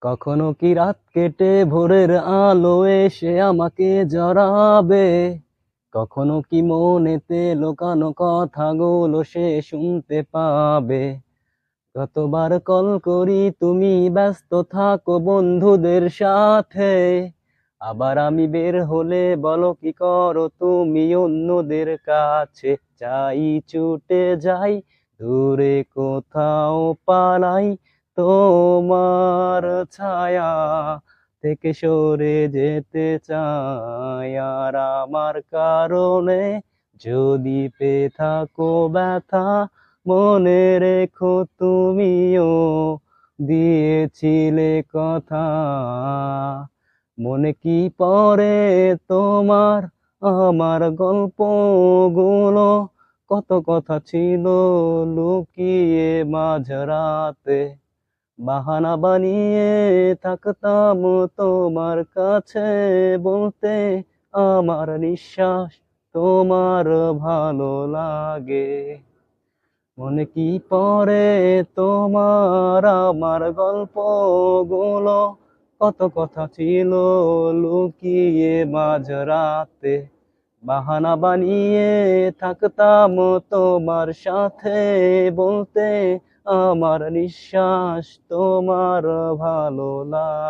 কখনো কি রাত কেটে ভোরের আলো এসে আমাকে জড়াবে, কখনো কি মনেতে লোকানো কথাগুলো সে শুনতে পাবে। কতবার কল করি তুমি ব্যস্ত থাকো বন্ধুদের সাথে, আবার আমি বের হলে বলো কি করো তুমি অন্যদের কাছে। চাই ছুটে যাই দূরে কোথাও পালাই, তোমার ছায়া থেকে সরে যেতে চাই। আর আমার কারণে যদি পেয়ে থাকো ব্যথা, মনে রেখো তুমিও দিয়েছিলে কথা। মনে কি পড়ে তোমার আমার গল্পগুলো, কত কথা ছিল লুকিয়ে মাঝরাতে। বাহানা বানিয়ে থাকতাম তোমার কাছে বলতে, আমার নিঃশ্বাস তোমার ভালো লাগে। মনে কি পড়ে তোমার আমার গল্পগুলো, কত কথা ছিল লুকিয়ে মাঝরাতে। বাহানা বানিয়ে থাকতাম তোমার সাথে বলতে, আমার নিঃশ্বাস তোমার ভালো লাগে।